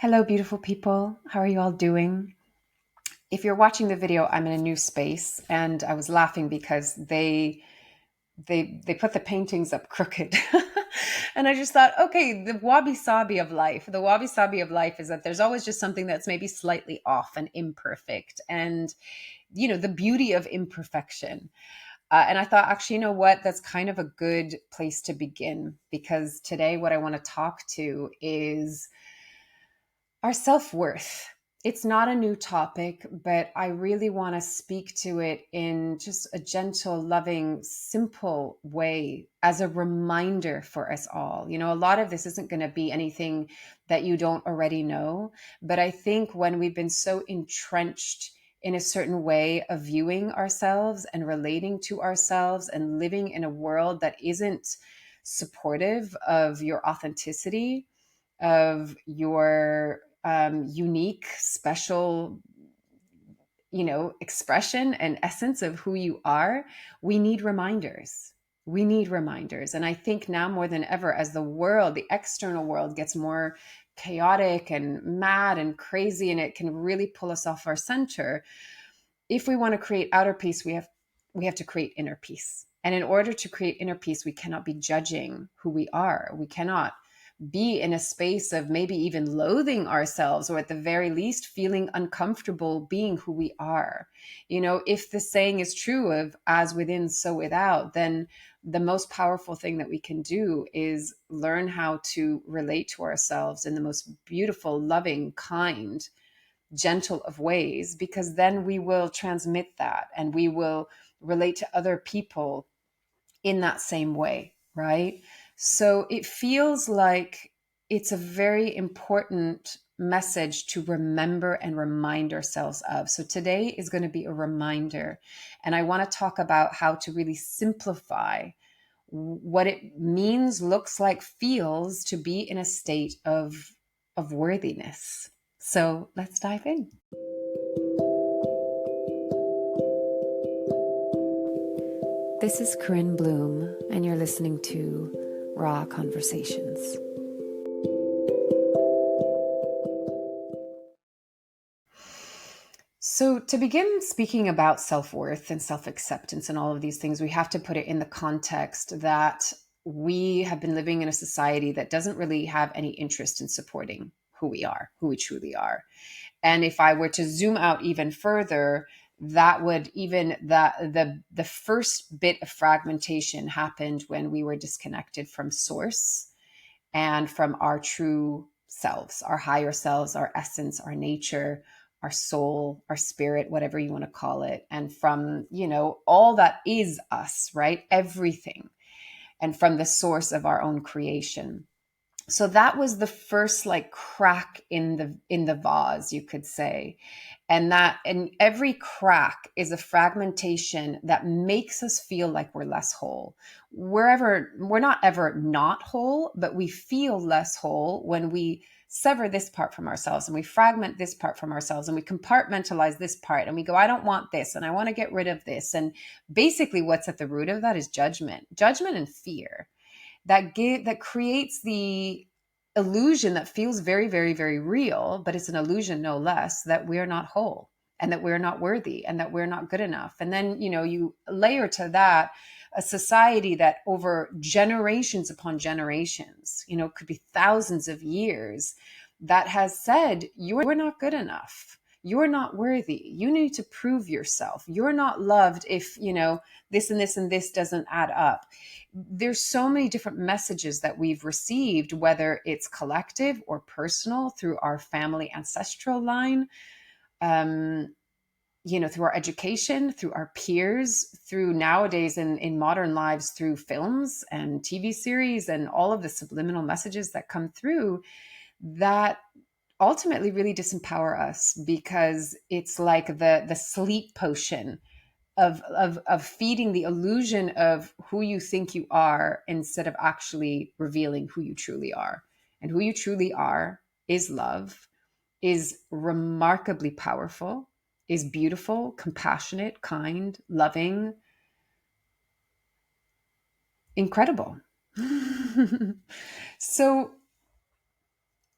Hello, beautiful people. How are you all doing? If you're watching the video, I'm in a new space, and I was laughing because they put the paintings up crooked. And I just thought, okay, the wabi sabi of life. The wabi sabi of life is that there's always just something that's maybe slightly off and imperfect. And the beauty of imperfection. And I thought, actually, you know what? That's kind of a good place to begin, because today what I want to talk to is our self worth. It's not a new topic, but I really want to speak to it in just a gentle, loving, simple way as a reminder for us all. A lot of this isn't going to be anything that you don't already know, but I think when we've been so entrenched in a certain way of viewing ourselves and relating to ourselves and living in a world that isn't supportive of your authenticity, of your unique, special, expression and essence of who you are, we need reminders. We need reminders. And I think now more than ever, as the external world gets more chaotic and mad and crazy, and it can really pull us off our center, if we want to create outer peace, we have to create inner peace. And in order to create inner peace, we cannot be judging who we are. We cannot be in a space of maybe even loathing ourselves, or at the very least feeling uncomfortable being who we are. If the saying is true of as within, so without, then the most powerful thing that we can do is learn how to relate to ourselves in the most beautiful, loving, kind, gentle of ways, because then we will transmit that and we will relate to other people in that same way, right? So it feels like it's a very important message to remember and remind ourselves of. So today is going to be a reminder. And I want to talk about how to really simplify what it means, looks like, feels to be in a state of worthiness. So let's dive in. This is Corinne Blum, and you're listening to Raw Conversations. So, to begin speaking about self worth and self acceptance and all of these things, we have to put it in the context that we have been living in a society that doesn't really have any interest in supporting who we are, who we truly are. And if I were to zoom out even further, that would even the first bit of fragmentation happened when we were disconnected from source and from our true selves, our higher selves, our essence, our nature, our soul, our spirit, whatever you want to call it, and from all that is us, right? Everything, and from the source of our own creation. So that was the first like crack in the vase, you could say. And every crack is a fragmentation that makes us feel like we're less whole. We're not ever not whole, but we feel less whole when we sever this part from ourselves and we fragment this part from ourselves and we compartmentalize this part and we go, I don't want this and I want to get rid of this. And basically what's at the root of that is judgment and fear that creates the illusion that feels very, very, very real, but it's an illusion no less, that we're not whole and that we're not worthy and that we're not good enough. And then, you layer to that a society that over generations upon generations, could be thousands of years, that has said, you're not good enough. You're not worthy. You need to prove yourself. You're not loved if, this and this and this doesn't add up. There's so many different messages that we've received, whether it's collective or personal through our family ancestral line, through our education, through our peers, through nowadays in modern lives, through films and TV series and all of the subliminal messages that come through, that ultimately really disempower us, because it's like the sleep potion of feeding the illusion of who you think you are instead of actually revealing who you truly are. And who you truly are is love, is remarkably powerful, is beautiful, compassionate, kind, loving, incredible. So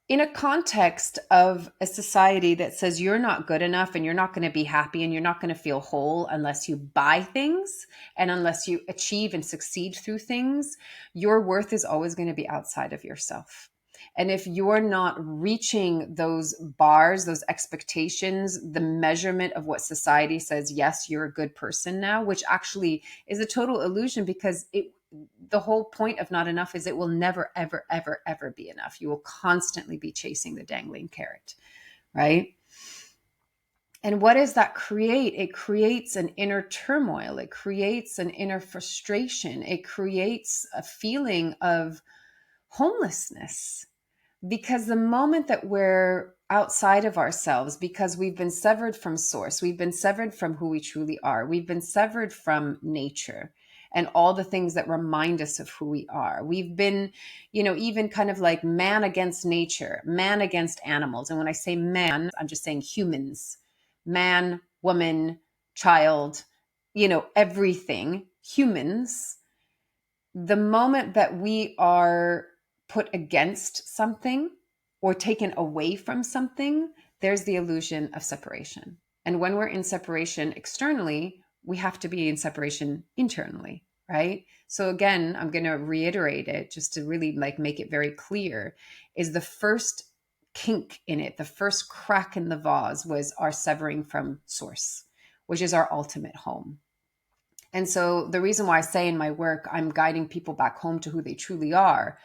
in a context of a society that says you're not good enough and you're not going to be happy and you're not going to feel whole unless you buy things and unless you achieve and succeed through things, your worth is always going to be outside of yourself. And if you're not reaching those bars, those expectations, the measurement of what society says, yes, you're a good person now, which actually is a total illusion, because the whole point of not enough is it will never, ever, ever, ever be enough. You will constantly be chasing the dangling carrot, right? And what does that create? It creates an inner turmoil. It creates an inner frustration. It creates a feeling of homelessness. Because the moment that we're outside of ourselves, because we've been severed from source, we've been severed from who we truly are, we've been severed from nature and all the things that remind us of who we are. We've been, even kind of like man against nature, man against animals. And when I say man, I'm just saying humans, man, woman, child, everything, humans. The moment that we are put against something or taken away from something, there's the illusion of separation. And when we're in separation externally, we have to be in separation internally, right? So again, I'm going to reiterate it just to really like make it very clear, is the first kink in it, the first crack in the vase was our severing from source, which is our ultimate home. And so the reason why I say in my work, I'm guiding people back home to who they truly are,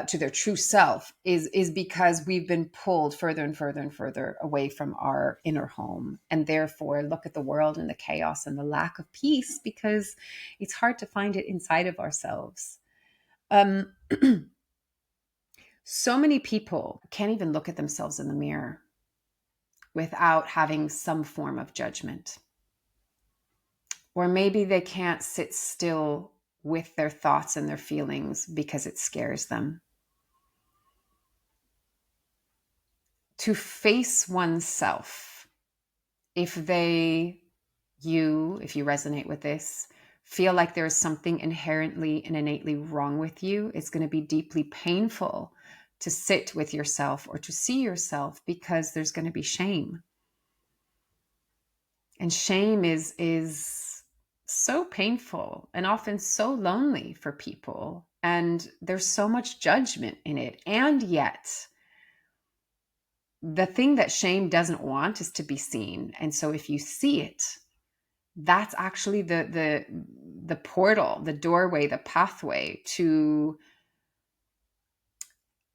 to their true self, is because we've been pulled further and further and further away from our inner home. And therefore, look at the world and the chaos and the lack of peace, because it's hard to find it inside of ourselves. So many people can't even look at themselves in the mirror without having some form of judgment. Or maybe they can't sit still with their thoughts and their feelings because it scares them. To face oneself, if you resonate with this, feel like there is something inherently and innately wrong with you, it's going to be deeply painful to sit with yourself or to see yourself, because there's going to be shame. And shame is so painful and often so lonely for people. And there's so much judgment in it. And yet, the thing that shame doesn't want is to be seen. And so if you see it, that's actually the portal, the doorway, the pathway to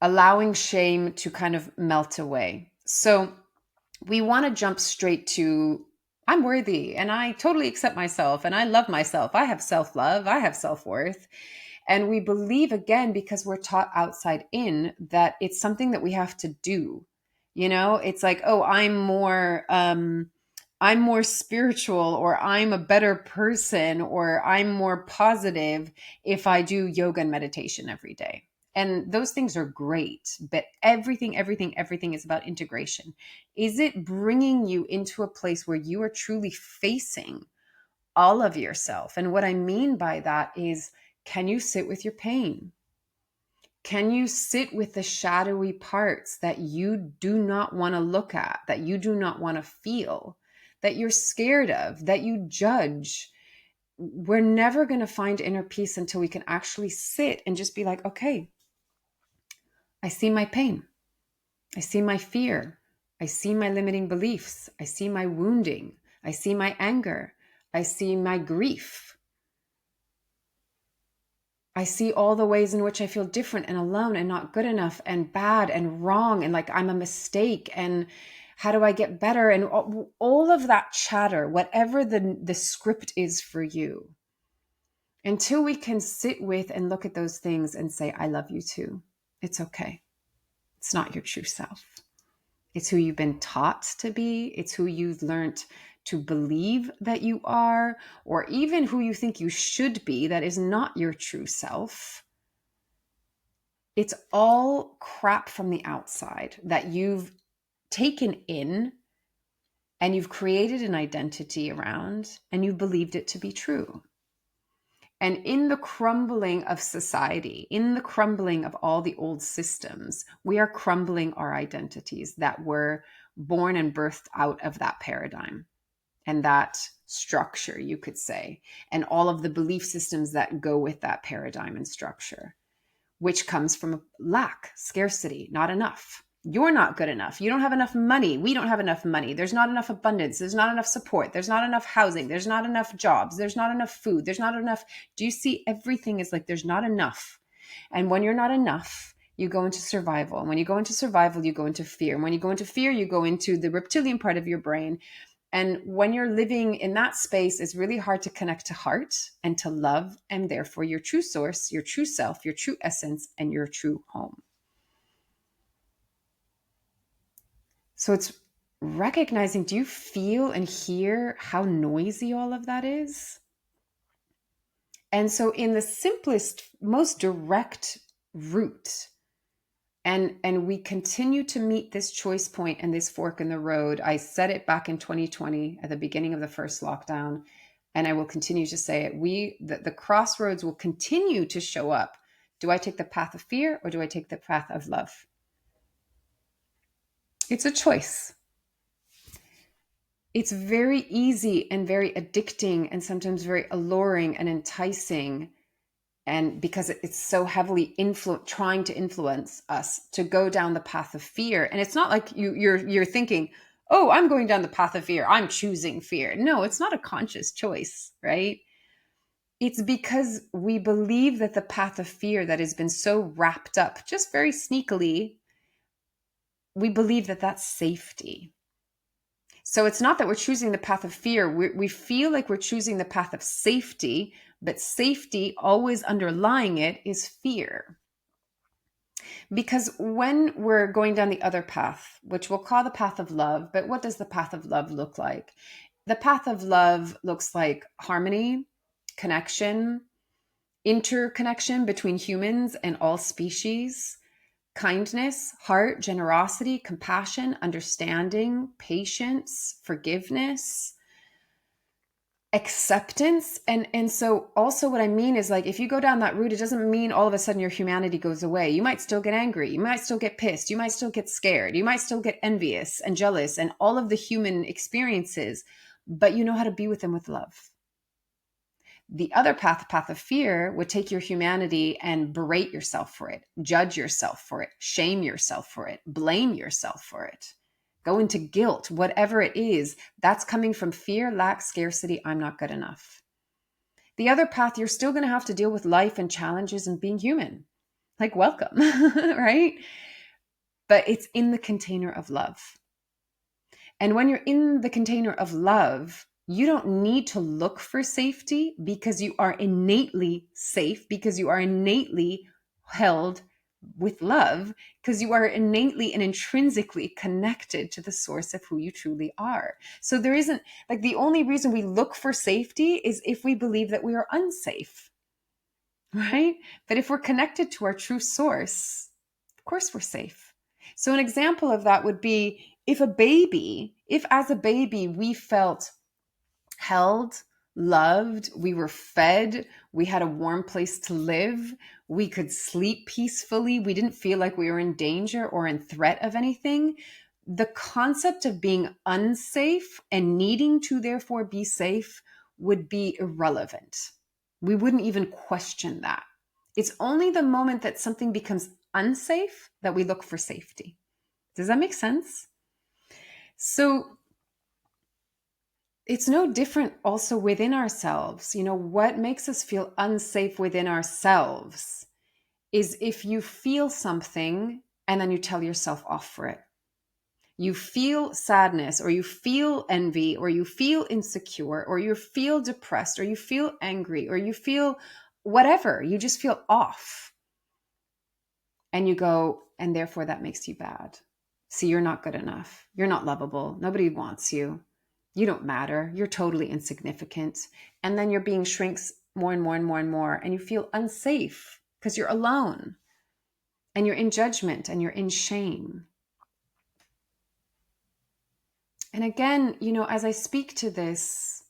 allowing shame to kind of melt away. So we want to jump straight to, I'm worthy and I totally accept myself and I love myself. I have self-love. I have self-worth. And we believe, again, because we're taught outside in, that it's something that we have to do. It's like, oh, I'm more spiritual, or I'm a better person, or I'm more positive if I do yoga and meditation every day. And those things are great, but everything is about integration. Is it bringing you into a place where you are truly facing all of yourself? And what I mean by that is, can you sit with your pain? Can you sit with the shadowy parts that you do not want to look at, that you do not want to feel, that you're scared of, that you judge? We're never going to find inner peace until we can actually sit and just be like, okay, I see my pain. I see my fear. I see my limiting beliefs. I see my wounding. I see my anger. I see my grief. I see all the ways in which I feel different and alone and not good enough and bad and wrong and like I'm a mistake and how do I get better? And all of that chatter, whatever the script is for you, until we can sit with and look at those things and say, I love you too. It's okay. It's not your true self. It's who you've been taught to be. It's who you've learned to believe that you are, or even who you think you should be, that is not your true self. It's all crap from the outside that you've taken in and you've created an identity around and you've believed it to be true. And in the crumbling of society, in the crumbling of all the old systems, we are crumbling our identities that were born and birthed out of that paradigm and that structure, you could say, and all of the belief systems that go with that paradigm and structure, which comes from lack, scarcity, not enough. You're not good enough. You don't have enough money. We don't have enough money. There's not enough abundance. There's not enough support. There's not enough housing. There's not enough jobs. There's not enough food. There's not enough. Do you see? Everything is like there's not enough. And when you're not enough, you go into survival. And when you go into survival, you go into fear. And when you go into fear, you go into the reptilian part of your brain. And when you're living in that space, it's really hard to connect to heart and to love, and therefore your true source, your true self, your true essence, and your true home. So it's recognizing, do you feel and hear how noisy all of that is? And so in the simplest, most direct route, and we continue to meet this choice point and this fork in the road. I said it back in 2020 at the beginning of the first lockdown, and I will continue to say it. The crossroads will continue to show up. Do I take the path of fear or do I take the path of love? It's a choice. It's very easy and very addicting and sometimes very alluring and enticing, and because it's so heavily trying to influence us to go down the path of fear. And it's not like you're thinking, oh, I'm going down the path of fear, I'm choosing fear. No, it's not a conscious choice, right? It's because we believe that the path of fear that has been so wrapped up just very sneakily, we believe that that's safety. So it's not that we're choosing the path of fear. We feel like we're choosing the path of safety, but safety, always underlying it, is fear. Because when we're going down the other path, which we'll call the path of love, but what does the path of love look like? The path of love looks like harmony, connection, interconnection between humans and all species, kindness, heart, generosity, compassion, understanding, patience, forgiveness, acceptance. And so also what I mean is, like, if you go down that route, it doesn't mean all of a sudden your humanity goes away. You might still get angry. You might still get pissed. You might still get scared. You might still get envious and jealous and all of the human experiences, but you know how to be with them with love. The other path, the path of fear, would take your humanity and berate yourself for it, judge yourself for it, shame yourself for it, blame yourself for it, go into guilt, whatever it is. That's coming from fear, lack, scarcity. I'm not good enough. The other path, you're still going to have to deal with life and challenges and being human. Like, welcome, right? But it's in the container of love. And when you're in the container of love, you don't need to look for safety because you are innately safe, because you are innately held with love, because you are innately and intrinsically connected to the source of who you truly are. So there isn't, like, the only reason we look for safety is if we believe that we are unsafe, right? But if we're connected to our true source, of course we're safe. So an example of that would be if as a baby we felt held, loved, we were fed, we had a warm place to live, we could sleep peacefully, we didn't feel like we were in danger or in threat of anything, the concept of being unsafe and needing to therefore be safe would be irrelevant. We wouldn't even question that. It's only the moment that something becomes unsafe that we look for safety. Does that make sense? So it's no different also within ourselves. You know, what makes us feel unsafe within ourselves is if you feel something and then you tell yourself off for it. You feel sadness, or you feel envy, or you feel insecure, or you feel depressed, or you feel angry, or you feel whatever. You just feel off. And you go, and therefore that makes you bad. See, you're not good enough. You're not lovable. Nobody wants you. You don't matter. You're totally insignificant. And then your being shrinks more and more and more and more. And you feel unsafe because you're alone. And you're in judgment and you're in shame. And again, you know, as I speak to this,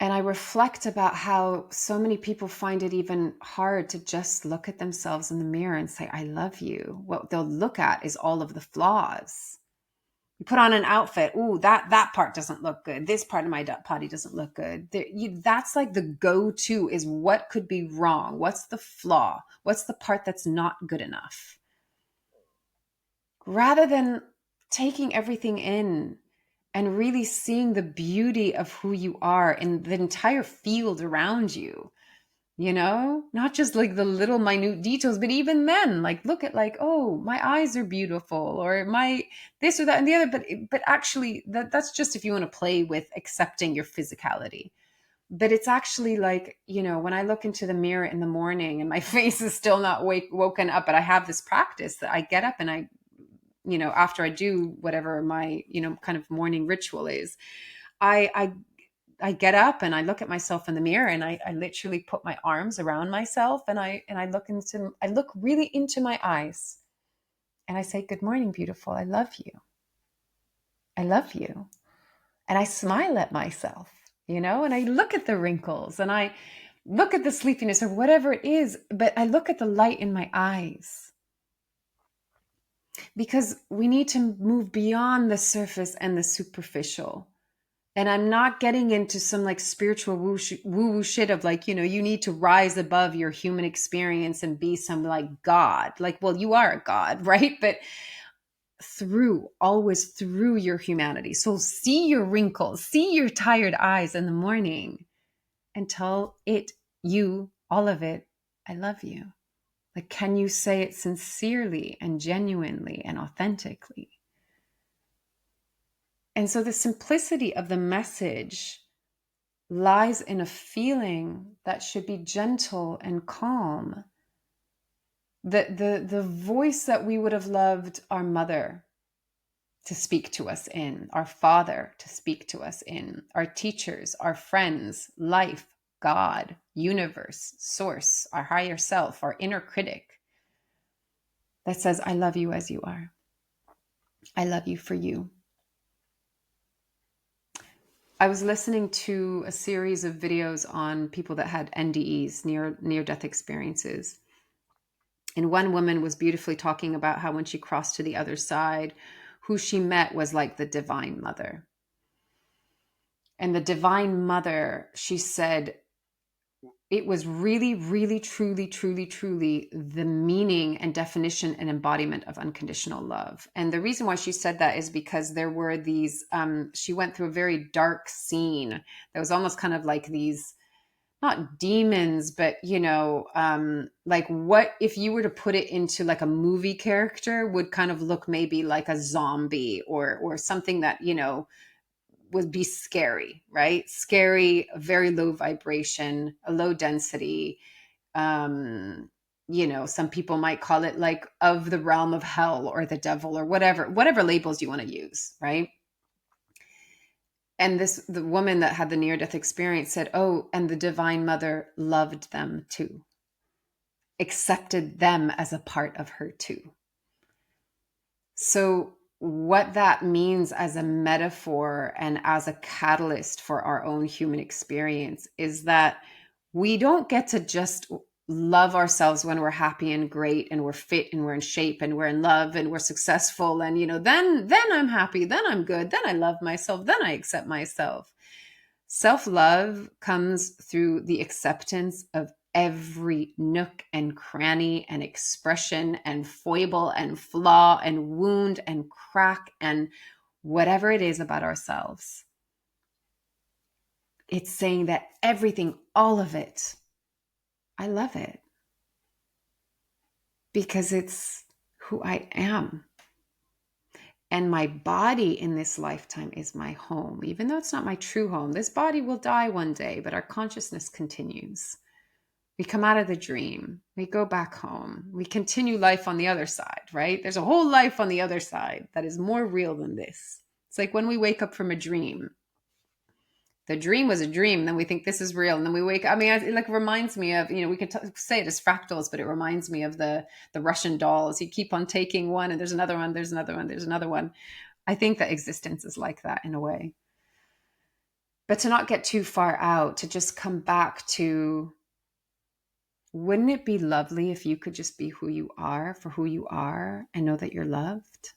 And I reflect about how so many people find it even hard to just look at themselves in the mirror and say, I love you. What they'll look at is all of the flaws. You put on an outfit. Ooh, that part doesn't look good. This part of my body doesn't look good. That's like the go-to is what could be wrong. What's the flaw? What's the part that's not good enough? Rather than taking everything in and really seeing the beauty of who you are in the entire field around you, not just like the little minute details, but even then, like, look at like, oh, my eyes are beautiful, or my this or that and the other. But actually that's just if you want to play with accepting your physicality. But it's actually like, when I look into the mirror in the morning and my face is still not woken up, but I have this practice that I get up and I, after I do whatever my, kind of morning ritual is, I get up and I look at myself in the mirror and I literally put my arms around myself and I look really into my eyes and I say, good morning, beautiful. I love you. I love you. And I smile at myself, and I look at the wrinkles and I look at the sleepiness or whatever it is, but I look at the light in my eyes. Because we need to move beyond the surface and the superficial. And I'm not getting into some like spiritual woo-woo shit of like, you need to rise above your human experience and be some like God. Like, well, you are a God, right? But always through your humanity. So see your wrinkles, see your tired eyes in the morning and tell all of it, I love you. Like, can you say it sincerely and genuinely and authentically? And so the simplicity of the message lies in a feeling that should be gentle and calm. The voice that we would have loved our mother to speak to us in, our father to speak to us in, our teachers, our friends, life, God, universe, source, our higher self, our inner critic that says, I love you as you are. I love you for you. I was listening to a series of videos on people that had NDEs, near-death experiences. And one woman was beautifully talking about how when she crossed to the other side, who she met was like the Divine Mother. And the Divine Mother, she said, it was really, really, truly, truly, truly the meaning and definition and embodiment of unconditional love. And the reason why she said that is because there were these, she went through a very dark scene that was almost kind of like these, not demons, but, like what if you were to put it into like a movie character would kind of look maybe like a zombie or something that, would be scary, right? Scary, very low vibration, a low density. Some people might call it like of the realm of hell or the devil or whatever labels you want to use, right? And the woman that had the near-death experience said, oh, and the Divine Mother loved them too, accepted them as a part of her too. So what that means as a metaphor and as a catalyst for our own human experience is that we don't get to just love ourselves when we're happy and great and we're fit and we're in shape and we're in love and we're successful and then I'm happy, then I'm good, then I love myself, then I accept myself. Self-love comes through the acceptance of every nook and cranny and expression and foible and flaw and wound and crack and whatever it is about ourselves. It's saying that everything, all of it, I love it because it's who I am. And my body in this lifetime is my home, even though it's not my true home. This body will die one day, but our consciousness continues. We come out of the dream. We go back home. We continue life on the other side, right? There's a whole life on the other side that is more real than this. It's like when we wake up from a dream. The dream was a dream, then we think this is real, and then we wake up. I mean, it like reminds me of, we can say it as fractals, but it reminds me of the Russian dolls. You keep on taking one, and there's another one, there's another one, there's another one. I think that existence is like that in a way. But to not get too far out, to just come back to, wouldn't it be lovely if you could just be who you are for who you are and know that you're loved?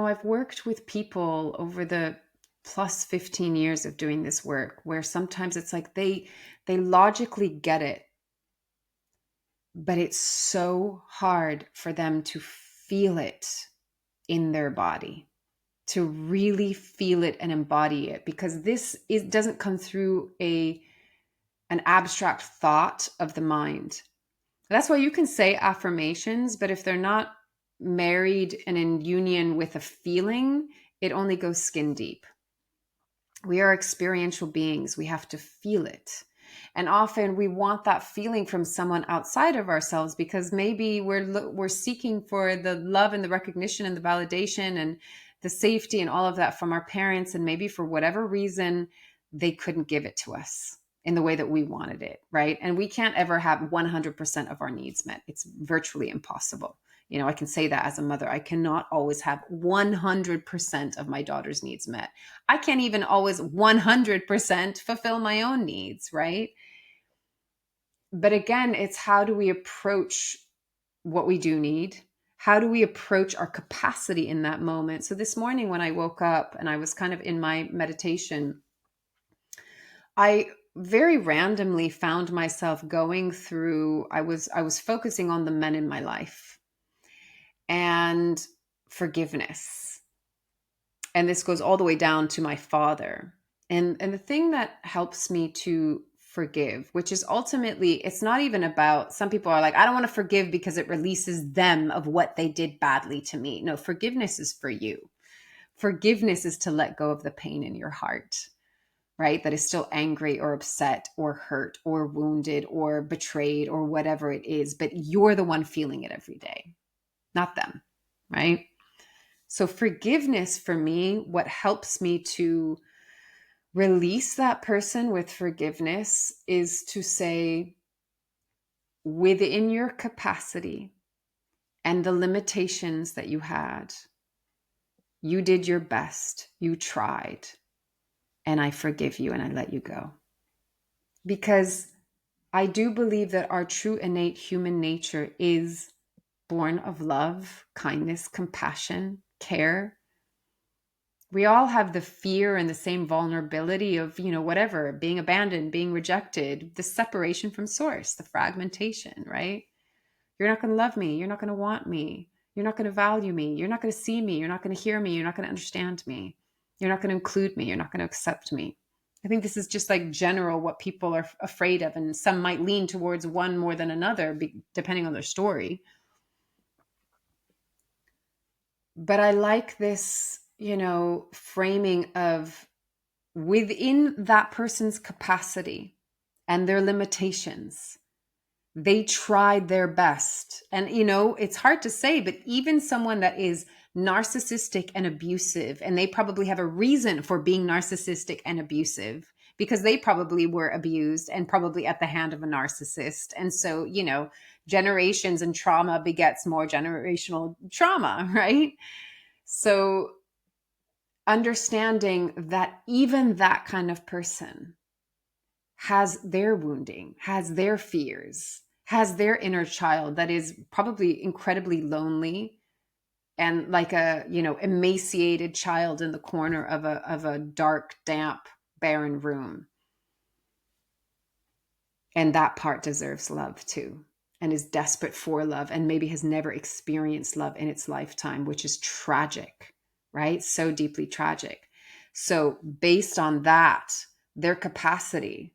I've worked with people over the plus 15 years of doing this work where sometimes it's like they logically get it, but it's so hard for them to feel it in their body, to really feel it and embody it, because doesn't come through an abstract thought of the mind. That's why you can say affirmations, but if they're not married and in union with a feeling, it only goes skin deep. We are experiential beings. We have to feel it. And often we want that feeling from someone outside of ourselves, because maybe we're seeking for the love and the recognition and the validation and the safety and all of that from our parents. And maybe for whatever reason, they couldn't give it to us in the way that we wanted it, right? And we can't ever have 100% of our needs met. It's virtually impossible. I can say that as a mother. I cannot always have 100% of my daughter's needs met. I can't even always 100% fulfill my own needs, right? But again, it's how do we approach what we do need? How do we approach our capacity in that moment? So this morning when I woke up and I was kind of in my meditation, I very randomly found myself going through, I was focusing on the men in my life and forgiveness. And this goes all the way down to my father. And the thing that helps me to forgive, which is ultimately, it's not even about, some people are like, I don't want to forgive because it releases them of what they did badly to me. No, forgiveness is for you. Forgiveness is to let go of the pain in your heart, right? That is still angry or upset or hurt or wounded or betrayed or whatever it is. But you're the one feeling it every day, not them, right? So forgiveness for me, what helps me to release that person with forgiveness is to say, within your capacity and the limitations that you had, you did your best, you tried, and I forgive you and I let you go. Because I do believe that our true innate human nature is born of love, kindness, compassion, care. We all have the fear and the same vulnerability of, whatever, being abandoned, being rejected, the separation from source, the fragmentation, right? You're not going to love me. You're not going to want me. You're not going to value me. You're not going to see me. You're not going to hear me. You're not going to understand me. You're not going to include me. You're not going to accept me. I think this is just like general what people are afraid of. And some might lean towards one more than another, depending on their story. But I like this, framing of, within that person's capacity and their limitations, they tried their best. And, it's hard to say, but even someone that is narcissistic and abusive, and they probably have a reason for being narcissistic and abusive because they probably were abused and probably at the hand of a narcissist. And so, generations and trauma begets more generational trauma, right? So understanding that even that kind of person has their wounding, has their fears, has their inner child that is probably incredibly lonely and like a, emaciated child in the corner of a dark, damp, barren room. And that part deserves love too, and is desperate for love, and maybe has never experienced love in its lifetime, which is tragic, right? So deeply tragic. So based on that, their capacity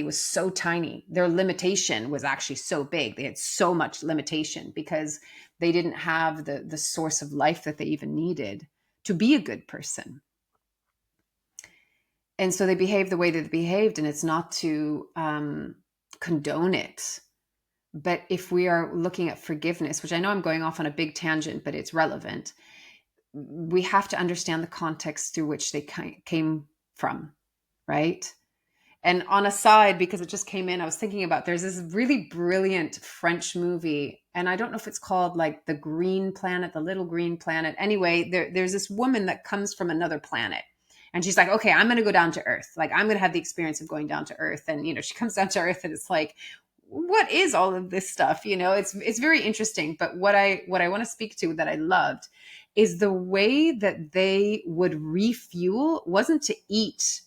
was so tiny. Their limitation was actually so big. They had so much limitation because they didn't have the source of life that they even needed to be a good person. And so they behaved the way that they behaved, and it's not to condone it. But if we are looking at forgiveness, which I know I'm going off on a big tangent, but it's relevant, we have to understand the context through which they came from, right? And on a side, because it just came in, I was thinking about there's this really brilliant French movie, and I don't know if it's called like The Green Planet, The Little Green Planet. Anyway, there's this woman that comes from another planet. And she's like, okay, I'm going to go down to Earth. Like, I'm going to have the experience of going down to Earth. And, she comes down to Earth and it's like, what is all of this stuff? It's very interesting. But what I want to speak to that I loved is the way that they would refuel wasn't to eat.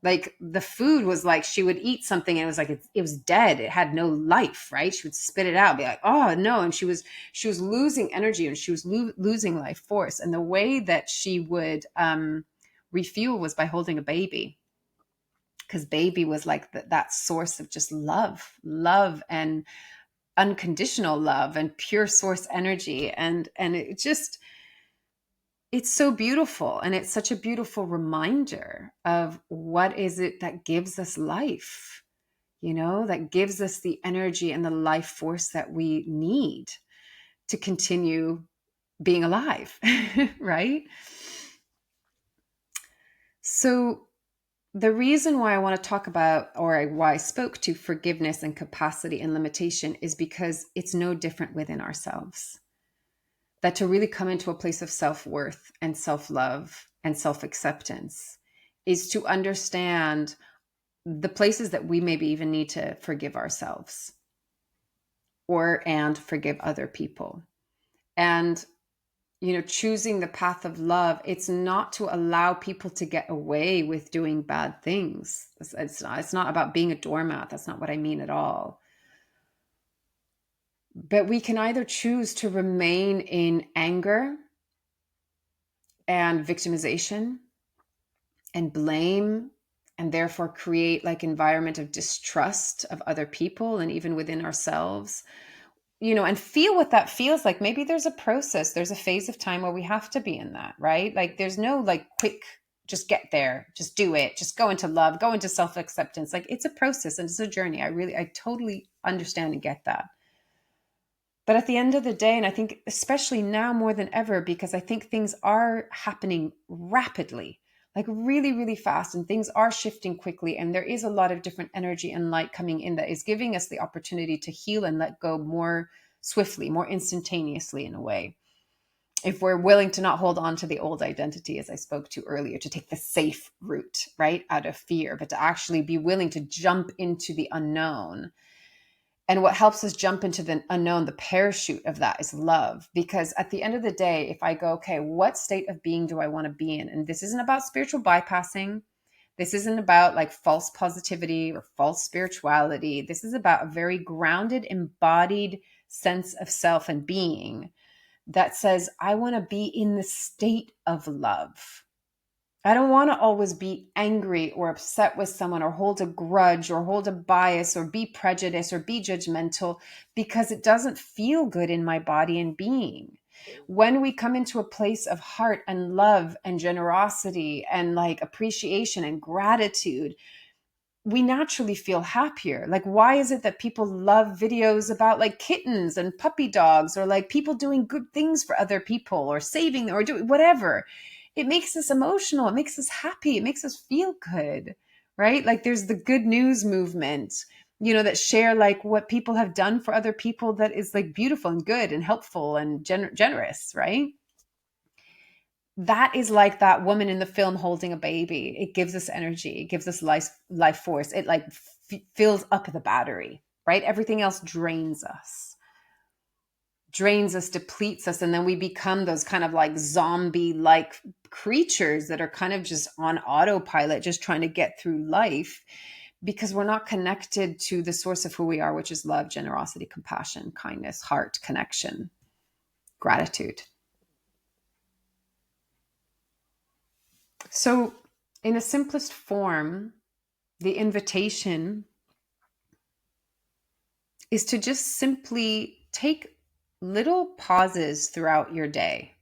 Like the food was like she would eat something and it was like it was dead. It had no life, right? She would spit it out, be like, "Oh no!" And she was losing energy and she was losing life force. And the way that she would refuel was by holding a baby, because baby was like that source of just love and unconditional love and pure source energy, and it's so beautiful, and it's such a beautiful reminder of what is it that gives us life, that gives us the energy and the life force that we need to continue being alive. Right? So the reason why I want to talk about, or why I spoke to forgiveness and capacity and limitation, is because it's no different within ourselves. That to really come into a place of self-worth and self-love and self-acceptance is to understand the places that we maybe even need to forgive ourselves and forgive other people. And choosing the path of love, it's not to allow people to get away with doing bad things. It's not about being a doormat. That's not what I mean at all. But we can either choose to remain in anger and victimization and blame, and therefore create like environment of distrust of other people and even within ourselves, and feel what that feels like. Maybe there's a process, there's a phase of time where we have to be in that, right? Like there's no like quick, just get there, just do it, just go into love, go into self-acceptance. Like it's a process and it's a journey. I totally understand and get that. But at the end of the day, and I think especially now more than ever, because I think things are happening rapidly, like really, really fast, and things are shifting quickly. And there is a lot of different energy and light coming in that is giving us the opportunity to heal and let go more swiftly, more instantaneously in a way. If we're willing to not hold on to the old identity, as I spoke to earlier, to take the safe route, right, out of fear, but to actually be willing to jump into the unknown. And what helps us jump into the unknown, the parachute of that, is love. Because at the end of the day, if I go, okay, what state of being do I want to be in? And this isn't about spiritual bypassing. This isn't about like false positivity or false spirituality. This is about a very grounded, embodied sense of self and being that says, I want to be in the state of love. I don't want to always be angry or upset with someone or hold a grudge or hold a bias or be prejudiced or be judgmental, because it doesn't feel good in my body and being. When we come into a place of heart and love and generosity and like appreciation and gratitude, we naturally feel happier. Like, why is it that people love videos about like kittens and puppy dogs, or like people doing good things for other people or saving or doing whatever? It makes us emotional. It makes us happy. It makes us feel good, right? Like there's the good news movement, that share like what people have done for other people that is like beautiful and good and helpful and generous, right? That is like that woman in the film holding a baby. It gives us energy. It gives us life force. It like fills up the battery, right? Everything else drains us, depletes us. And then we become those kind of like zombie like creatures that are kind of just on autopilot, just trying to get through life, because we're not connected to the source of who we are, which is love, generosity, compassion, kindness, heart, connection, gratitude. So, in the simplest form, the invitation is to just simply take little pauses throughout your day.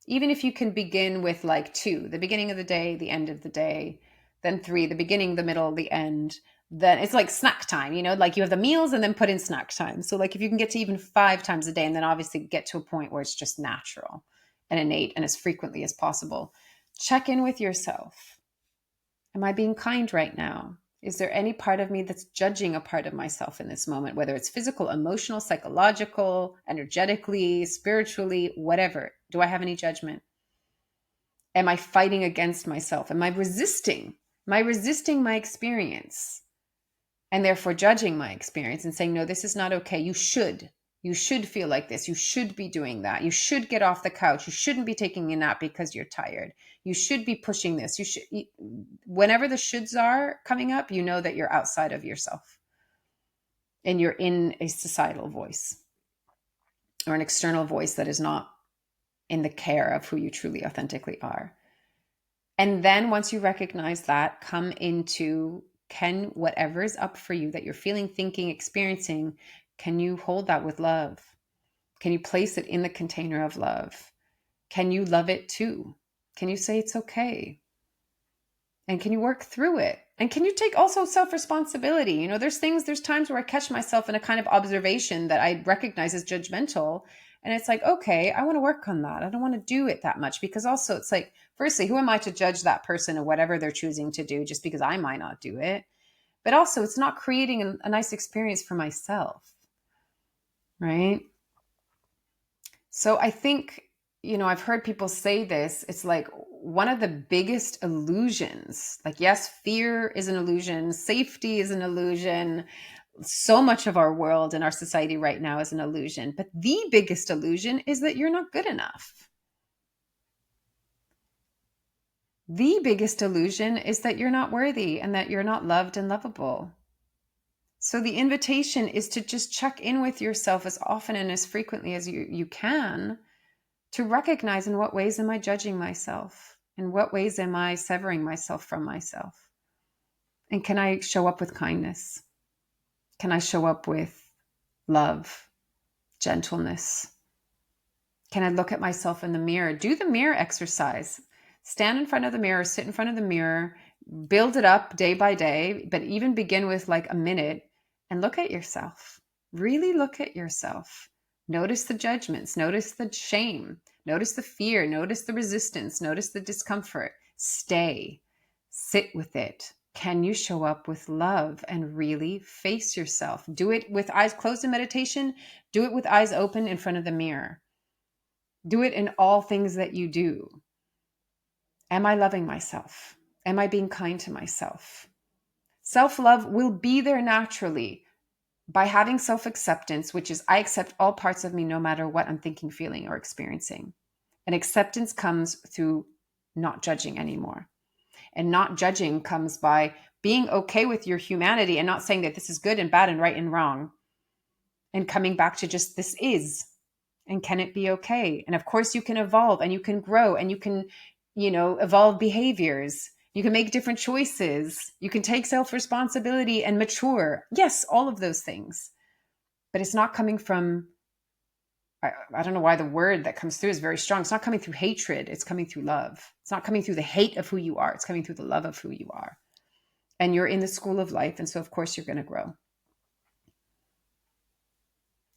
Even if you can begin with like 2, the beginning of the day, the end of the day, then 3, the beginning, the middle, the end. Then it's like snack time, like you have the meals and then put in snack time. So like if you can get to even 5 times a day, and then obviously get to a point where it's just natural and innate and as frequently as possible, check in with yourself. Am I being kind right now? Is there any part of me that's judging a part of myself in this moment, whether it's physical, emotional, psychological, energetically, spiritually, whatever? Do I have any judgment? Am I fighting against myself? Am I resisting? Am I resisting my experience and therefore judging my experience and saying, no, this is not okay. You should. You should feel like this. You should be doing that. You should get off the couch. You shouldn't be taking a nap because you're tired. You should be pushing this. You should. Whenever the shoulds are coming up, you know that you're outside of yourself and you're in a societal voice or an external voice that is not in the care of who you truly authentically are. And then once you recognize that, come into, can whatever is up for you that you're feeling, thinking, experiencing, can you hold that with love? Can you place it in the container of love? Can you love it too? Can you say it's okay? And can you work through it? And can you take also self-responsibility? You know, there's times where I catch myself in a kind of observation that I recognize as judgmental. And it's like, okay, I want to work on that. I don't want to do it that much, because also it's like, firstly, who am I to judge that person or whatever they're choosing to do just because I might not do it? But also it's not creating a nice experience for myself, right? So I think, you know, I've heard people say this. It's like one of the biggest illusions. Like, yes, fear is an illusion. Safety is an illusion. So much of our world and our society right now is an illusion. But the biggest illusion is that you're not good enough. The biggest illusion is that you're not worthy and that you're not loved and lovable. So the invitation is to just check in with yourself as often and as frequently as you can, to recognize, in what ways am I judging myself? In what ways am I severing myself from myself? And can I show up with kindness? Can I show up with love, gentleness? Can I look at myself in the mirror? Do the mirror exercise. Stand in front of the mirror, sit in front of the mirror, build it up day by day, but even begin with like a minute and look at yourself. Really look at yourself. Notice the judgments, notice the shame, notice the fear, notice the resistance, notice the discomfort. Stay, sit with it. Can you show up with love and really face yourself? Do it with eyes closed in meditation. Do it with eyes open in front of the mirror. Do it in all things that you do. Am I loving myself? Am I being kind to myself? Self-love will be there naturally by having self-acceptance, which is I accept all parts of me no matter what I'm thinking, feeling, or experiencing. And acceptance comes through not judging anymore. And not judging comes by being okay with your humanity and not saying that this is good and bad and right and wrong. And coming back to just this is. And can it be okay? And of course you can evolve and you can grow and you can, evolve behaviors. You can make different choices. You can take self-responsibility and mature. Yes, all of those things. But it's not coming from, I don't know why the word that comes through is very strong. It's not coming through hatred. It's coming through love. It's not coming through the hate of who you are. It's coming through the love of who you are. And you're in the school of life. And so of course you're going to grow.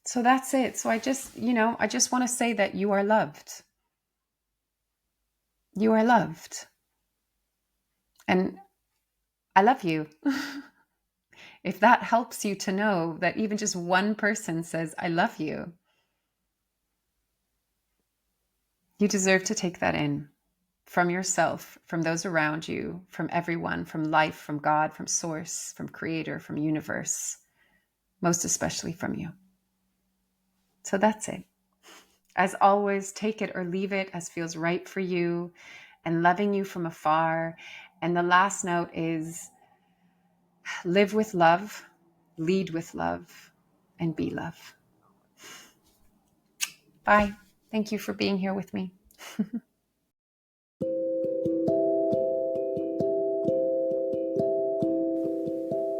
So that's it. So I just want to say that you are loved. You are loved. And I love you. If that helps you to know that even just one person says, I love you, you deserve to take that in from yourself, from those around you, from everyone, from life, from God, from source, from creator, from universe, most especially from you. So that's it. As always, take it or leave it as feels right for you, and loving you from afar. And the last note is live with love, lead with love, and be love. Bye. Thank you for being here with me.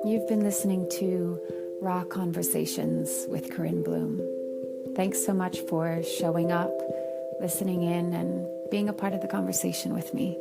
You've been listening to Raw Conversations with Corinne Blum. Thanks so much for showing up, listening in, and being a part of the conversation with me.